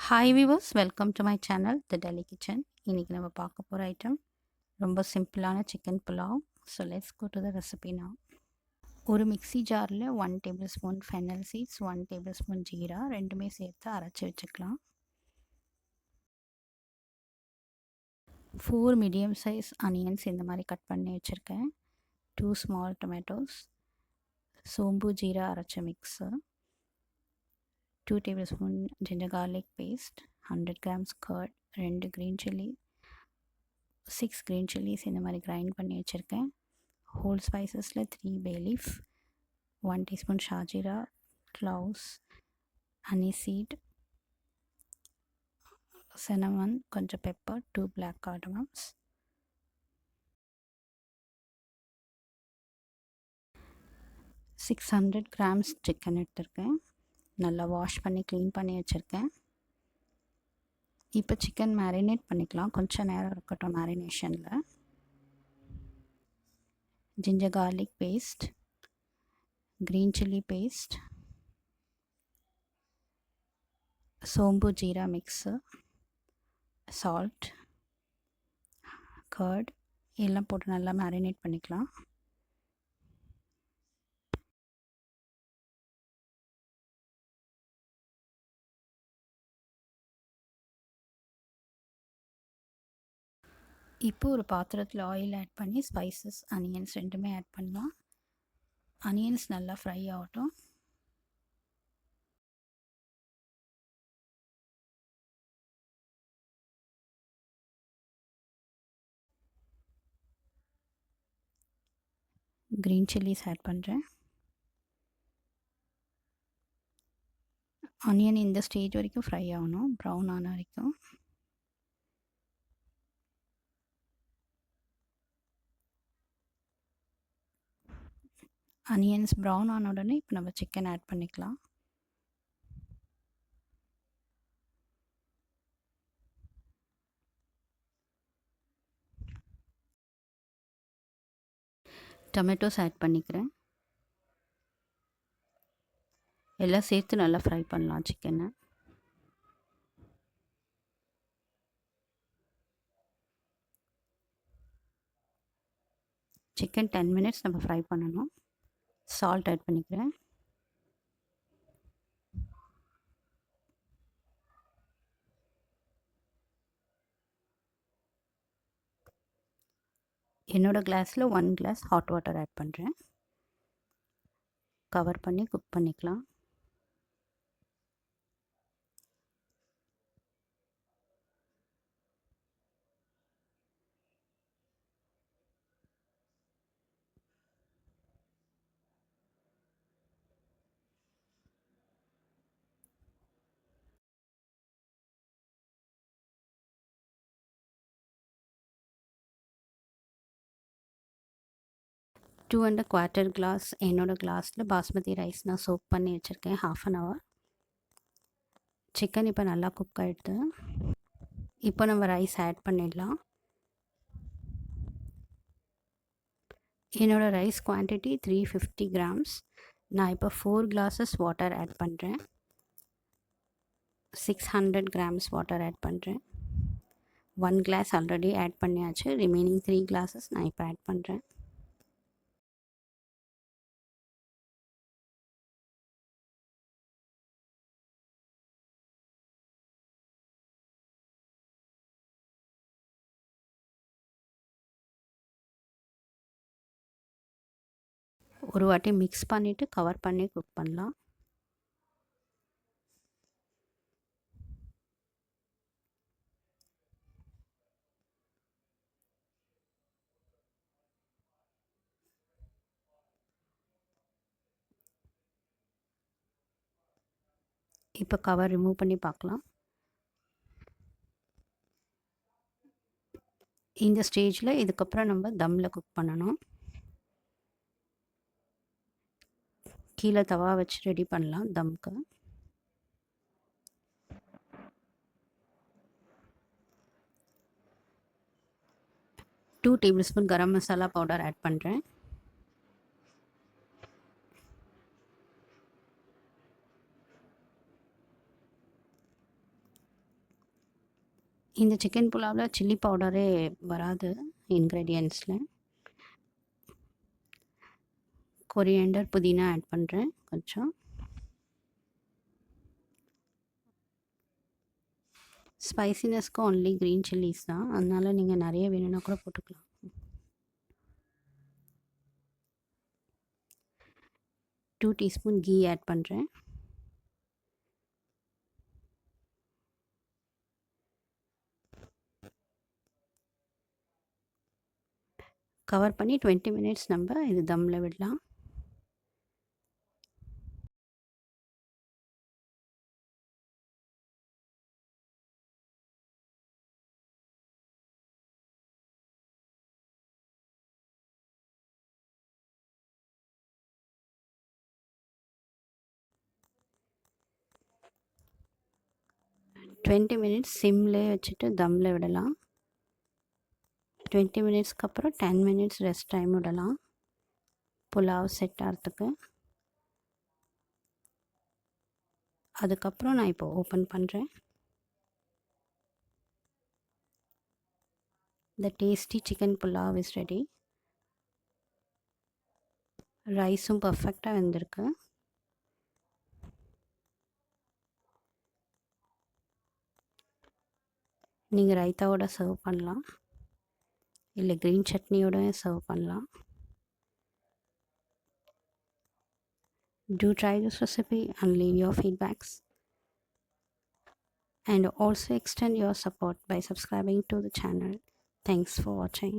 Hi viewers, welcome to my channel the Delhi kitchen. இன்றைக்கி நம்ம பார்க்க போகிற ஐட்டம் ரொம்ப சிம்பிளான chicken pulao. So let's go to the recipe நான். ஒரு மிக்ஸி ஜாரில் 1 tablespoon fennel seeds, 1 tablespoon jeera ரெண்டுமே சேர்த்து அரைச்சி வச்சுக்கலாம். 4 மீடியம் சைஸ் ஆனியன்ஸ் இந்த மாதிரி கட் பண்ணி வச்சுருக்கேன். 2 ஸ்மால் டொமேட்டோஸ், சோம்பு ஜீரா அரைச்ச mix, 2 tablespoon ginger garlic paste, 100 grams curd, 2 green chilli, 6 green chilies இந்த மாதிரி கிரைண்ட் பண்ணி வச்சுருக்கேன். ஹோல் ஸ்பைசஸில் 3 bay leaf, 1 teaspoon ஷாஜீரா, cloves, aniseed, cinnamon, கொஞ்சம் pepper, 2 black cardamoms. Six 600 grams chicken எடுத்திருக்கேன். நல்லா வாஷ் பண்ணி க்ளீன் பண்ணி வச்சுருக்கேன். இப்போ சிக்கன் மேரினேட் பண்ணிக்கலாம். கொஞ்சம் நேரம் இருக்கட்டும் மேரினேஷனில். ginger garlic paste, green chilli paste, சோம்பு ஜீரா மிக்ஸு, சால்ட், கர்ட் எல்லாம் போட்டு நல்லா மேரினேட் பண்ணிக்கலாம். இப்போ ஒரு பாத்திரத்தில் ஆயில் ஆட் பண்ணி ஸ்பைசஸ், அனியன்ஸ் ரெண்டுமே ஆட் பண்ணலாம். அனியன்ஸ் நல்லா ஃப்ரை ஆகட்டும். க்ரீன் சில்லிஸ் ஆட் பண்ணுறேன். ஆனியன் இந்த ஸ்டேஜ் வரைக்கும் ஃப்ரை ஆகணும், ப்ரௌன் ஆன வரைக்கும். ஆனியன்ஸ் ப்ரௌன் ஆன உடனே இப்போ நம்ம சிக்கன் ஆட் பண்ணிக்கலாம். டொமேட்டோஸ் ஆட் பண்ணிக்கிறேன். எல்லாம் சேர்த்து நல்லா ஃப்ரை பண்ணலாம் சிக்கனை. சிக்கன் 10 minutes நம்ம ஃப்ரை பண்ணணும். சால்ட் ஆட் பண்ணிக்கிறேன். என்னோடய கிளாஸில் 1 glass ஹாட் வாட்டர் ஆட் பண்ணுறேன். கவர் பண்ணி குக் பண்ணிக்கலாம். டூ அண்ட் குவார்ட்டர் கிளாஸ் என்னோடய கிளாஸில் பாஸ்மதி ரைஸ் நான் சோக் பண்ணி வச்சுருக்கேன் 1/2 hour. சிக்கன் இப்போ நல்லா குக் ஆகிடுது. இப்போ நம்ம ரைஸ் ஆட் பண்ணிடலாம். என்னோடய ரைஸ் குவான்டிட்டி 350 grams. நான் இப்போ 4 glasses வாட்டர் ஆட் பண்ணுறேன். 600 grams வாட்டர் ஆட் பண்ணுறேன். 1 glass ஆல்ரெடி ஆட் பண்ணியாச்சு. ரிமைனிங் 3 glasses நான் இப்போ ஆட் பண்ணுறேன். ஒரு வாட்டி மிக்ஸ் பண்ணிவிட்டு கவர் பண்ணி குக் பண்ணலாம். இப்போ கவர் ரிமூவ் பண்ணி பார்க்கலாம். இந்த ஸ்டேஜில் இதுக்கப்புறம் நம்ம தம்மில் குக் பண்ணணும். கீழே தவா வச்சு ரெடி பண்ணலாம் தம்க்கு. Two table spoon garam masala powder add பண்ணுறேன். இந்த சிக்கன் புலாவில் சில்லி பவுடரே வராது இன்க்ரீடியன்ட்ஸில். கொரியாண்டர், புதினா ஆட் பண்ணுறேன் கொஞ்சம். ஸ்பைசினஸ்க்கு ஒன்லி க்ரீன் சில்லிஸ் தான், அதனால் நீங்கள் நிறைய வேணும்னா கூட போட்டுக்கலாம். 2 டீஸ்பூன் கீ ஆட் பண்ணுறேன். கவர் பண்ணி 20 மினிட்ஸ் நம்ம இது தம்மில் விடலாம். டுவெண்ட்டி மினிட்ஸ் சிம்லேயே வச்சுட்டு தம்மில் விடலாம். 20 மினிட்ஸ்க்கு அப்புறம் 10 மினிட்ஸ் ரெஸ்ட் டைம் விடலாம் புலாவ் செட் ஆகிறதுக்கு. அதுக்கப்புறம் நான் இப்போ ஓப்பன் பண்ணுறேன். The tasty chicken pulav is ready. ரைஸும் பர்ஃபெக்டாக வெந்திருக்கு. நீங்கள் ரைத்தாவோட சர்வ் பண்ணலாம், இல்லை க்ரீன் சட்னியோட சர்வ் பண்ணலாம். Do try this recipe and leave your feedbacks. And also extend your support by subscribing to the channel. Thanks for watching.